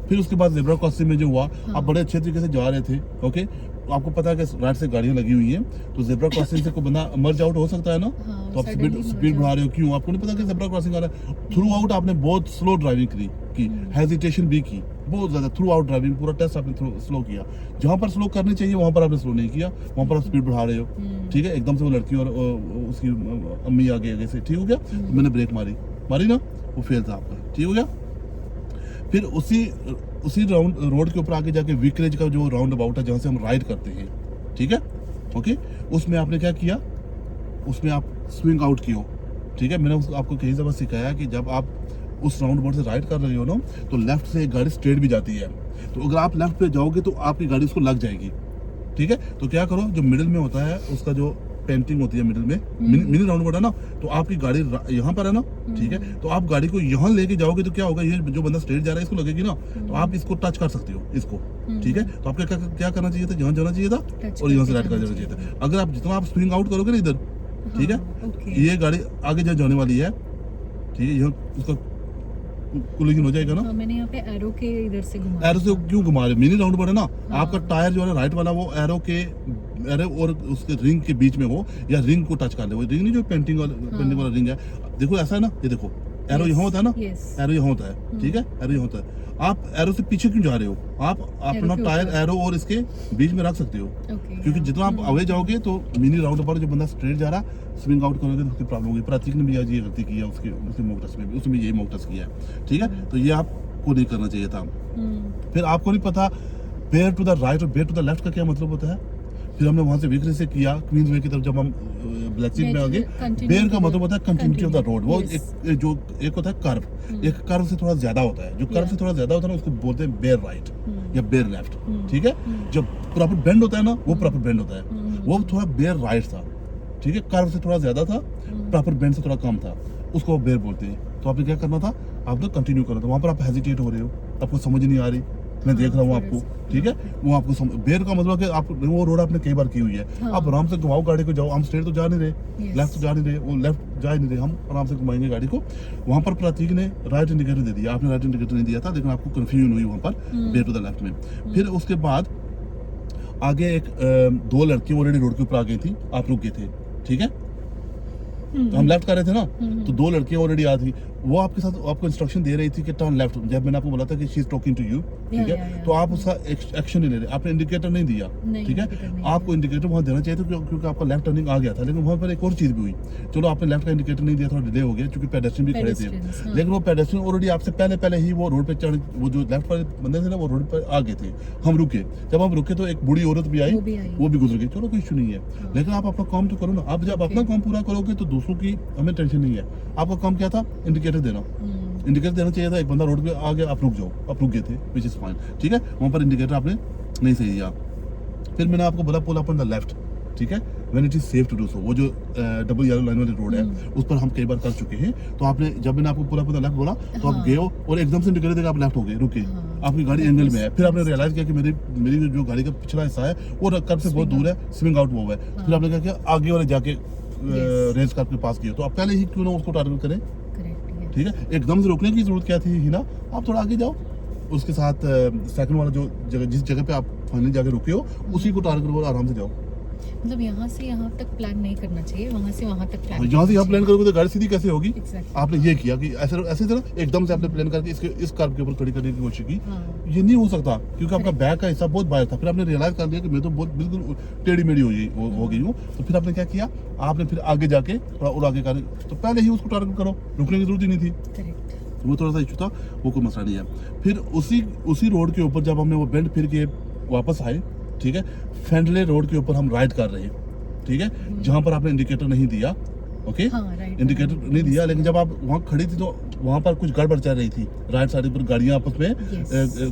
फिर उसके बाद जेब्रा क्रॉसिंग में जो हुआ,
हाँ।
आप बड़े अच्छे तरीके से जा रहे थे, ओके, तो आपको पता है कि राइट से गाड़ियां लगी हुई हैं, तो जेब्रा क्रॉसिंग से कोई बंदा मर्ज आउट हो सकता है ना,
हाँ,
तो आप
suddenly
स्पीड
merge
बढ़ा रहे हो, क्यों? आपको नहीं पता कि जेब्रा क्रॉसिंग आ रहा है। थ्रू आउट आपने बहुत स्लो ड्राइविंग की, हेजिटेशन भी की बहुत ज्यादा। थ्रू आउट ड्राइविंग पूरा टेस्ट आपने स्लो किया, जहां पर स्लो करनी चाहिए वहां पर आपने स्लो नहीं किया, वहां पर आप स्पीड बढ़ा रहे हो, ठीक है। एकदम से वो लड़की और उसकी अम्मी आगे से, ठीक हो गया, तो मैंने ब्रेक मारी ना, वो फेल था आपका, ठीक हो गया। फिर उसी रोड के ऊपर आगे जाके विकरेज का जो राउंड अबाउट है, जहाँ से हम राइड करते हैं, ठीक है, ओके, उसमें आपने क्या किया, उसमें आप स्विंग आउट किए, ठीक है। मैंने आपको कई दफा सिखाया कि जब आप उस राउंड अबाउट से राइड कर रहे हो ना, तो लेफ्ट से एक गाड़ी स्ट्रेट भी जाती है, तो अगर आप लेफ्ट पे जाओगे तो आपकी गाड़ी उसको लग जाएगी, ठीक है। तो क्या करो, जो मिडिल में होता है उसका जो पेंटिंग होती है मिडिल में, मिनी राउंड अबाउट है ना, तो आपकी गाड़ी यहाँ पर है ना, ठीक है, तो आप गाड़ी को यहाँ लेके जाओगे तो क्या होगा, ये जो बंदा स्ट्रेट जा रहा है इसको लगेगी ना, तो आप इसको टच कर सकते हो इसको, ठीक है। तो आपको क्या करना चाहिए था, यहाँ जाना चाहिए था और यहाँ से राइट कर जाना चाहिए था। अगर आप जितना आप स्विंग आउट करोगे ना इधर, ठीक है, ये गाड़ी आगे जाने वाली है, ठीक है, यहाँ उसका कुलिंग हो जाएगा ना।
हाँ, मैंने यहाँ पे एरो के इधर से घुमा,
एरो से क्यों घुमा रहे, मिनी राउंड है ना,
हाँ।
आपका टायर जो है ना राइट वाला, वो एरो और उसके रिंग के बीच में हो, या रिंग को टच कर ले, वो रिंग नहीं जो पेंटिंग वाला रिंग है, देखो ऐसा है ना, ये देखो एरो यहाँ होता है ना, एरो यहाँ होता है, ठीक है, एरो यहाँ होता है। आप एरो से पीछे क्यों जा रहे हो, आप अपना टायर एरो और इसके बीच में रख सकते हो, क्योंकि जितना आप अवे जाओगे तो मिनी राउंड पर जो बंदा स्ट्रेट जा रहा स्विंग आउट करोगे तो उसकी प्रॉब्लम होगी। प्रतीक ने भी आज ये गलती की है, उसके मॉक टेस्ट में भी, उसमें यही मॉक टेस्ट किया है, ठीक है। तो ये आपको नहीं करना चाहिए था। फिर आपको नहीं पता बेयर टू द राइट और बेयर टू द लेफ्ट का क्या मतलब होता है। फिर हमने वहां से विकरे से किया क्वींस वे की तरफ, जब हम ब्लैकसिंग में आ गए, बेयर का मतलब होता है कंटिन्यूटी ऑफ द रोड। वो एक होता है कर्व, एक कर्व से थोड़ा ज्यादा होता है, जो कर्व से थोड़ा ज्यादा होता है ना उसको बोलते हैं बेयर राइट या बेयर लेफ्ट, ठीक है। जब प्रॉपर बेंड होता है ना, वो प्रॉपर बेंड होता है, वो थोड़ा बेयर राइट था, ठीक है, कर्व से थोड़ा ज्यादा था, प्रॉपर बेंड से थोड़ा कम था, उसको बेयर बोलते हैं। तो आपने क्या करना था, आपने कंटिन्यू करना था। वहां पर आप हेजिटेट हो रहे हो, आपको समझ नहीं आ रही, मैं देख रहा हूँ आपको, ठीक है, वो आपको बेयर का मतलब है आप वो रोड आपने कई बार की हुई है, आप आराम से घुमाओ गाड़ी को, जाओ, हम स्ट्रेट तो जा नहीं रहे, लेफ्ट तो जा नहीं रहे, वो लेफ्ट जा नहीं रहे, हम आराम से घुमाएंगे गाड़ी को। वहां पर प्रतीक ने राइट इंडिकेटर दे दिया, आपने राइट इंडिकेटर नहीं दिया था, लेकिन आपको कंफ्यूजन हुई वहां पर बेयर टू द लेफ्ट में। फिर उसके बाद आगे एक दो लड़की ऑलरेडी रोड के ऊपर आ गई थी, आप रुक गए थे, ठीक है, तो हम लेफ्ट कर रहे थे ना, तो दो लड़कियां ऑलरेडी आ थी, वो आपके साथ आपको इंस्ट्रक्शन दे रही थी कि टर्न लेफ्ट। जब मैंने आपको बोला था कि she is talking to you, ठीक है, तो आप उसका एक्शन नहीं ले रहे, आपने इंडिकेटर नहीं दिया, ठीक है। आपको इंडिकेटर वहां देना चाहिए था, क्योंकि आपका लेफ्ट टर्निंग आ गया था, लेकिन वहां पर एक और चीज भी हुई। चलो आपने लेफ्ट का इंडिकेटर नहीं दिया, थोड़ा डिले हो गया, क्योंकि पेडेस्ट्रियन भी खड़े थे, लेकिन वो पेडेस्ट्रियन ऑलरेडी आपसे पहले ही वो रोड पे चढ़, वो जो लेफ्ट वाले बंदे थे ना, वो रोड पर आ गए थे। हम रुके, जब हम रुके तो एक बूढ़ी औरत भी आई, वो भी गुजर गई, चलो कोई इशू नहीं है, लेकिन आप अपना काम तो करो ना। आप जब अपना काम पूरा करोगे तो दूसरों की हमें टेंशन नहीं है। आपका काम क्या था, इंडिकेटर देना, इंडिकेटर देना चाहिए था। एक बंदा रोड पे आ गया, आप रुक जाओ, आप रुक गए थे, विच इज फाइन, ठीक है, वहां पर इंडिकेटर आपने नहीं सही दिया। फिर मैंने आपको बोला pull up on the left, ठीक है, when it is safe to do so. वो जो डबल येलो लाइन वाली रोड है, उस पर हम कई बार कर चुके हैं। तो आपने, जब मैंने आपको pull up on the left बोला, तो आप गए हो और एकदम से इंडिकेटर देकर आप लेफ्ट हो गए, रुके, आपकी गाड़ी एंगल में है। फिर आपने रियलाइज किया कि मेरी जो गाड़ी का पिछला हिस्सा है वो कर्व से बहुत दूर है, स्विंग आउट हुआ है। फिर आपने क्या किया, आगे वाले जाके रेस कार के पास किया। तो आप पहले ही क्यों ना उसको टारगेट करें, ठीक है। एकदम से रोकने की जरूरत क्या थी हिना, आप थोड़ा आगे जाओ, उसके साथ सेकंड वाला जो जगह, जिस जगह पे आप फाइनली जाके रुके हो, उसी को टारगेट करो, आराम से जाओ।
मतलब यहाँ से यहाँ तक प्लान नहीं करना चाहिए, वहाँ से वहाँ तक प्लान।
यहाँ से यहाँ प्लान करोगे तो गाड़ी सीधी कैसे होगी।
Exactly.
आपने ये किया कि ऐसे तरह एकदम से आपने प्लान करके इस कार के ऊपर खड़ी करने की कोशिश की, ये नहीं हो सकता, क्योंकि आपका बैक का हिस्सा बहुत बाहर था। फिर आपने रियलाइज कर लिया कि मैं तो बहुत बिल्कुल टेढ़ी मेढ़ी हो गई हूँ। तो फिर आपने क्या किया, आपने फिर आगे जाके थोड़ा और आगे कर, तो पहले ही उसको टारगेट करो, रुकने की जरूरत ही नहीं थी। वो थोड़ा सा इशू था, वो कोई मसला नहीं है। फिर उसी रोड के ऊपर जब हमने वो बेंड फिर के वापस आए, ठीक है, फेंडले रोड के ऊपर हम राइड कर रहे हैं, ठीक है, जहां पर आपने इंडिकेटर नहीं दिया, ओके, इंडिकेटर नहीं दिया, लेकिन जब आप वहां खड़ी थी तो वहां पर कुछ गड़बड़ चल रही थी। राइट साइड पर गाड़ियां आपस में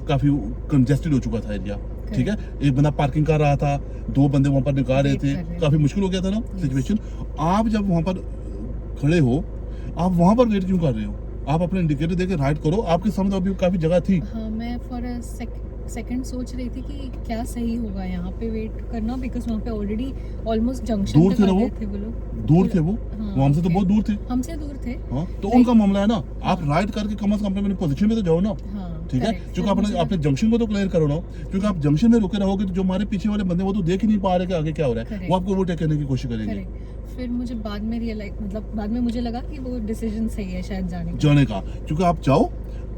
काफी कंजेस्टेड हो चुका था एरिया, ठीक है। एक बंदा पार्किंग कर रहा था, दो बंदे वहां पर निकाल रहे थे, काफी मुश्किल हो गया था ना सिचुएशन। आप जब वहां पर खड़े हो, आप वहां पर वेट क्यों कर रहे हो, आप अपने इंडिकेटर देके राइड करो, आपके सामने अभी काफी जगह थी।
हाँ, मैं फॉर अ सेकंड सोच रही थी कि क्या सही होगा यहाँ पे वेट करना, बिकॉज वहाँ पे ऑलरेडी ऑलमोस्ट जंक्शन
दूर थे ना, वो दूर थे, वो हमसे तो बहुत दूर थे,
हमसे दूर थे।
हाँ, तो उनका मामला है ना, आप राइड करके कम से कम अपने पोजीशन में तो जाओ ना, ठीक है,
Correct.
क्योंकि
फिर
आपने
मुझे
अपने जंक्शन को तो क्लियर करो ना, क्योंकि आप जंक्शन में रुके रहोगे तो जो हमारे पीछे वाले बंदे वो तो देख ही नहीं पा रहे कि आगे क्या हो रहा है,
Correct.
वो आपको ओवरटेक करने की कोशिश करेंगे
करेक्ट। फिर मुझे बाद में रियलाइज मतलब बाद में मुझे लगा कि वो डिसीजन सही है शायद जाने का।
जाने का, क्योंकि आप जाओ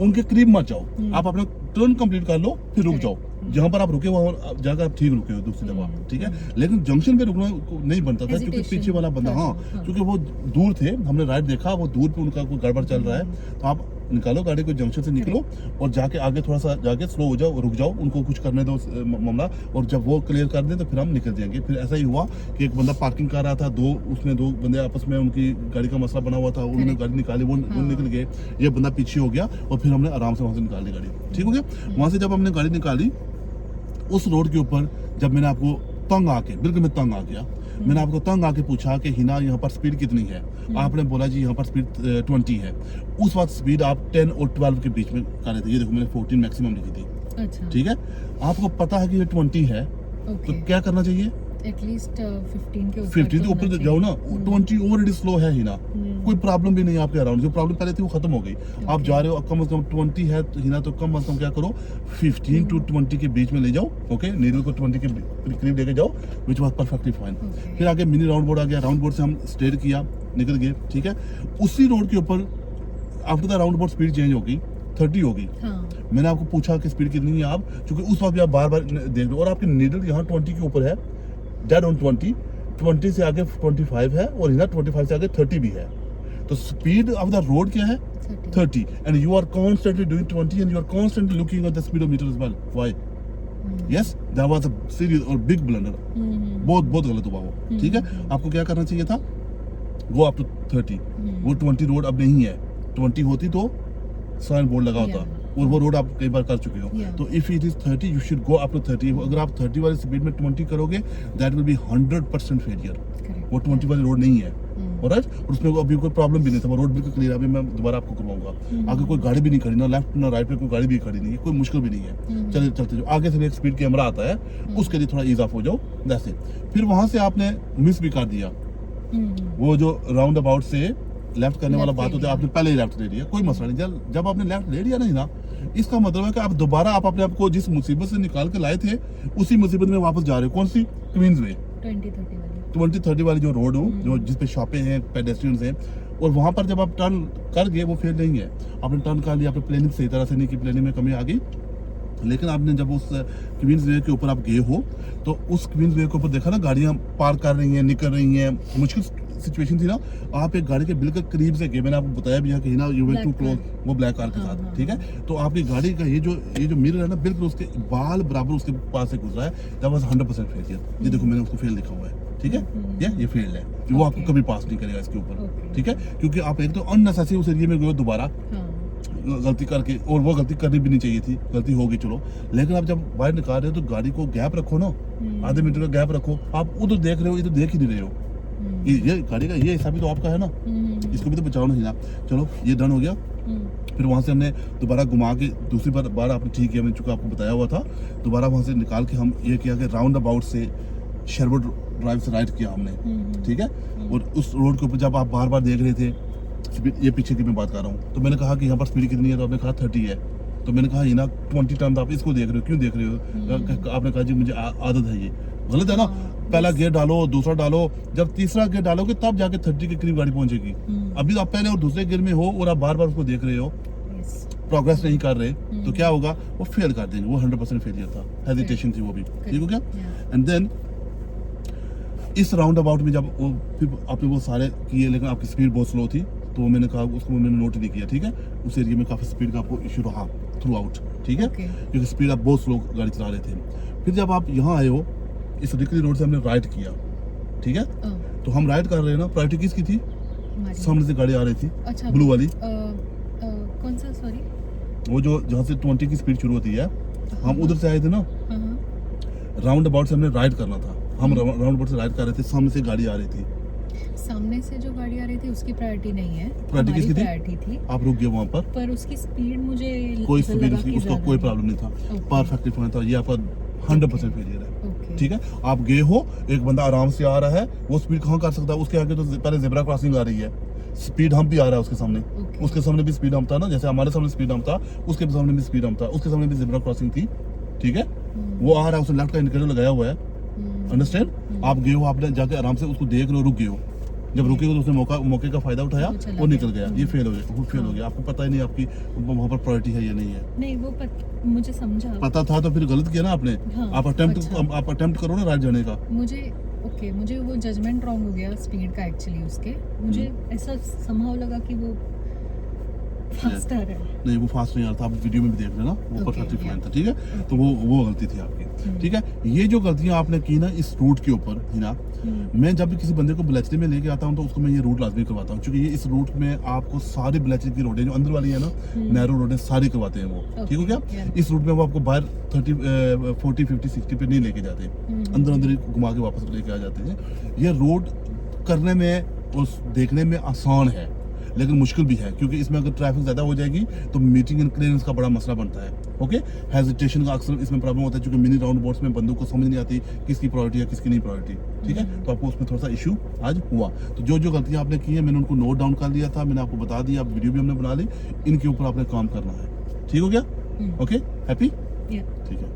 उनके करीब मत जाओ,
हम्म।
आप अपना टर्न कंप्लीट कर लो फिर रुक
Correct.
जाओ, जहाँ पर आप रुके वहाँ जाकर आप ठीक रुके हो दूसरी दफा, ठीक है, लेकिन जंक्शन पे रुकना नहीं बनता था क्योंकि
Hesitation
पीछे वाला बंदा,
था,
हाँ,
हाँ।
क्योंकि वो दूर थे, हमने राइट देखा वो दूर पे उनका कोई गड़बड़ चल रहा है, तो आप निकालो गाड़ी को, जंक्शन से निकलो और जाके आगे थोड़ा सा जाके स्लो हो जाओ, रुक जाओ, उनको कुछ करने दो मामला, और जब वो क्लियर कर दें तो फिर हम निकल जाएंगे। फिर ऐसा ही हुआ कि एक बंदा पार्किंग कर रहा था, उसमें दो बंदे आपस में उनकी गाड़ी का मसला बना हुआ था, उन्होंने
Correct.
गाड़ी निकाली, वो
हाँ।
निकल गए, ये बंदा पीछे हो गया और फिर हमने आराम से वहाँ से निकाल ली गाड़ी, ठीक हो गया। वहाँ से जब हमने गाड़ी निकाली उस रोड के ऊपर, जब मैंने आपको तंग आके, बिल्कुल मैं तंग आ गया, मैंने आपको तंग आके पूछा कि हिना यहाँ पर स्पीड कितनी है, आपने बोला जी यहाँ पर स्पीड 20 है। उस वक्त स्पीड आप 10 और 12 के बीच में कर रहे थे, ये देखो मैंने 14 मैक्सिमम लिखी थी,
अच्छा।
ठीक है। आपको पता है कि ये 20 है, तो
ओके।
क्या करना चाहिए,
एटलीस्ट 15 के ऊपर
15 के
तो
ऊपर
होना
जाओ ना,
चाहिए।
20 ऑलरेडी स्लो है हिना,
हम्म।
कोई प्रॉब्लम भी नहीं है आपके अराउंड, जो प्रॉब्लम पहले थी वो खत्म हो गई, आप
Okay.
जा रहे हो, कम से कम 20 है तो हिना, तो कम से कम क्या करो 15 to 20 के बीच में ले जाओ, ओके, नीडल को 20 के करीब लेके जाओ, which was perfectly fine.
Okay.
फिर आगे मिनी राउंड बोर्ड आ गया, राउंड बोर्ड से हम स्ट्रेट किया, निकल गए, ठीक है। उसी रोड के ऊपर after the round board speed change होगी, 30 होगी।
हाँ।
मैंने आपको पूछा कि स्पीड कितनी है आप, क्योंकि उस वक्त भी आप बार बार देख रहे हो, और आपकी नीडल यहाँ 20 के ऊपर है, डेड ऑन 20 से आगे 25 है, और यहाँ 25 से आगे 30 भी है, तो स्पीड ऑफ द रोड क्या है 30, and you are constantly doing 20 and you are constantly looking at the speedometer as well, why, yes that was a serious और बिग ब्लंडर, बहुत बहुत गलत हुआ वो, ठीक है। आपको क्या करना चाहिए था, गो अप टू 30, वो 20 रोड अब नहीं है, 20 होती तो साइन बोर्ड लगा होता, और वो रोड आप कई बार कर चुके हो,
Yeah.
तो if it is 30 you should go up to 30। अगर आप 30 वाली स्पीड में 20 करोगे दैट विल बी 100% फेलियर, वो 20 वाली रोड नहीं है, ऑलराइट, और उसमें अभी कोई प्रॉब्लम भी नहीं था, वो रोड बिल्कुल क्लियर है, अभी मैं दोबारा आपको करवाऊंगा। आगे कोई गाड़ी भी नहीं खड़ी, ना लेफ्ट ना राइट पे कोई गाड़ी भी खड़ी नहीं है, कोई मुश्किल भी नहीं है, चलिए चलते जाओ, आगे से एक स्पीड कैमरा आता है, उसके लिए थोड़ा ईज ऑफ हो जाओ, दैट्स इट। फिर वहां से आपने मिस भी कर दिया, वो जो राउंड अबाउट से लेफ्ट करने वाला
Left
बात
ले
होता है,
लिया।
आपने पहले ही लेफ्ट ले लिया, कोई मसला नहीं, जब आपने लेफ्ट ले लिया नहीं ना, इसका मतलब है कि आप दोबारा आप अपने आप को जिस मुसीबत से निकाल के लाए थे उसी मुसीबत में वापस जा रहे हो। कौन सी, क्वींस वे 20-30 वाली जो रोड हो, जो जिस पे शॉपें हैं, पेडेस्ट्रियंस हैं, और वहां पर जब आप टर्न कर गए वो फेल नहीं है, आपने टर्न कर लिया, आपने प्लानिंग सही तरह से नहीं की, प्लानिंग में कमी आ गई, लेकिन आपने जब उस क्वींस वे के ऊपर आप गए हो तो उस क्वींस वे के ऊपर देखा ना गाड़ियां पार्क कर रही हैं, निकल रही हैं, मुश्किल सिचुएशन थी ना, आप एक गाड़ी के बिल्कुल करीब से गए, मैंने आपको बताया भी है कि ना you went to
Black
close,
car.
वो ब्लैक कार के
हाँ,
साथ,
हाँ,
ठीक है, तो आपकी गाड़ी का ये जो मिरर है ना बिल्कुल उसके बाल बराबर उसके पास से गुजरा है, दैट वाज 100% फेलियर। ये देखो मैंने उसको फेल लिखा हुआ है, ठीक है, ये फेल है, वो आपको
Okay.
कभी पास नहीं करेगा इसके ऊपर,
Okay.
ठीक है, क्योंकि आप एक तो अननेसेसरी उस एरिया में गए हो दोबारा गलती करके, और वो गलती करनी भी नहीं चाहिए थी, गलती होगी चलो, लेकिन आप जब बाहर निकाल रहे हो तो गाड़ी को गैप रखो ना, आधे मीटर का गैप रखो, आप उधर देख रहे हो, इधर देख ही नहीं रहे हो, ये गाड़ी का ये हिस्सा भी तो आपका है ना, इसको भी तो बचाओ नहीं ना। चलो ये डन हो गया, फिर वहाँ से हमने दोबारा घुमा के दूसरी बार आपने ठीक किया, मैंने चुका आपको बताया हुआ था, दोबारा वहाँ से निकाल के हम ये किया कि राउंड अबाउट से शेरवुड ड्राइव से राइट किया हमने, ठीक है, और उस रोड के ऊपर जब आप बार बार देख रहे थे, ये पीछे की मैं बात कर रहा हूँ, तो मैंने कहा कि यहाँ पर स्पीड कितनी है, तो आपने कहा 30 है, तो मैंने कहा ये ना 20 टर्न आप इसको देख रहे हो, क्यों देख रहे हो, आपने कहा जी मुझे आदत है, ये गलत है ना, पहला गियर डालो, दूसरा डालो, जब तीसरा गियर डालोगे तब जाके 30 के करीब गाड़ी पहुंचेगी, अभी तो आप पहले और दूसरे गियर में हो और आप बार बार उसको देख रहे हो, प्रोग्रेस नहीं कर रहे, तो क्या होगा, वो फेल कर देंगे, वो 100% फेलियर था, हेजिटेशन थी वो भी, ठीक हो गया। एंड देन इस राउंड अबाउट में जब वो फिर आपने वो सारे किए, लेकिन आपकी स्पीड बहुत स्लो थी, तो मैंने कहा उसको मैंने नोट नहीं किया, ठीक है, उस एरिया में काफ़ी स्पीड का आपको इशू रहा थ्रू आउट, ठीक है, क्योंकि स्पीड आप बहुत स्लो गाड़ी चला रहे थे। फिर जब आप यहाँ आए हो, इस रिकली रोड से हमने राइट किया, ठीक है, तो हम राइट कर रहे हैं ना, प्रायोरिटी किसकी थी, सामने से गाड़ी आ रही थी,
अच्छा,
ब्लू वाली,
कौन सा, सॉरी,
वो जो जहाँ से 20 की स्पीड शुरू होती है, हम उधर से आए थे ना, राउंड अबाउट से हमने राइट करना था, हम राउंड अबाउट से राइट कर रहे थे, सामने से गाड़ी आ रही थी,
सामने से जो गाड़ी आ रही थी उसकी प्रायोरिटी नहीं है,
प्रायोरिटी किसकी थी,
प्रायोरिटी थी,
आप रुक गए वहाँ पर
उसकी स्पीड मुझे
कोई
लगा
स्पीड
कि
उसका
ज़्यादा
कोई
है।
प्रॉब्लम नहीं था,
Okay.
परफेक्टली फाइन था, ये आपका 100% फेलियर है,
Okay.
ठीक है। आप गए हो, एक बंदा आराम से आ रहा है, वो स्पीड कहाँ कर सकता है, उसके आगे तो पहले जेब्रा क्रॉसिंग आ रही है, स्पीड हम्प भी आ रहा है उसके सामने,
Okay.
उसके सामने भी स्पीड हम्प था ना, जैसे हमारे सामने स्पीड हम्प था, उसके सामने भी स्पीड हम्प था, उसके सामने भी ज़ेब्रा क्रॉसिंग थी, ठीक है। वो आ रहा है, उसने लेफ्ट का इंडिकेटर लगाया हुआ है, अंडरस्टैंड। आप गए हो, आपने जाके आराम से उसको देख लो, रुक गए हो, जब रुके हो तो उसने मौके का फायदा उठाया
वो चला
और निकल
गया।
गया, ये फेल हो गया, वो फेल हो गया। आपको पता ही नहीं आपकी वहाँ पर प्रायोरिटी है या नहीं है,
नहीं वो मुझे समझा,
पता था तो फिर गलत किया ना आपने।
हाँ,
आप अटेम्प्ट करो ना राइट जाने का।
मुझे वो जजमेंट रॉन्ग हो गया स्पीड का एक्चुअली उसके, मुझे ऐसा समहाउ लगा कि वो फास्ट आ रहा है।
नहीं, वो फास्ट नहीं आ रहा था, आप वीडियो में भी देख लेना, वो
Okay,
परफेक्टली फाइन
yeah.
था, ठीक है। तो वो गलती थी आपकी, ठीक है। ये जो गलतियां आपने की ना इस रूट के ऊपर ही ना, मैं जब भी किसी बंदे को ब्लेचरी में लेके आता हूँ तो उसको मैं ये रूट लाजमी करवाता हूँ, क्योंकि ये इस रूट में आपको सारी ब्लेचरी की रोडें जो अंदर वाली है ना, नैरो रोडें सारी करवाते हैं वो, ठीक हो गया।
yeah.
इस रूट में वो आपको बाहर 30, 40, 50, 60 पे नहीं लेके जाते, अंदर ही घुमा के वापस लेके आ जाते हैं। ये रोड करने में और देखने में आसान है, लेकिन मुश्किल भी है, क्योंकि इसमें अगर ट्रैफिक ज़्यादा हो जाएगी तो मीटिंग एंड क्लियरेंस का बड़ा मसला बनता है, ओके। हेजिटेशन का अक्सर इसमें प्रॉब्लम होता है, क्योंकि मिनी राउंड बोर्ड्स में बंदों को समझ नहीं आती किसकी प्रायोरिटी है किसकी नहीं प्रायोरिटी, ठीक है। तो आपको उसमें थोड़ा सा इशू आज हुआ। तो जो गलतियां आपने की है मैंने उनको नोट डाउन कर लिया था, मैंने आपको बता दिया, वीडियो भी हमने बना ली, इनके ऊपर आपने काम करना है, ठीक हो गया, ओके, हैप्पी,
Yeah.
ठीक है।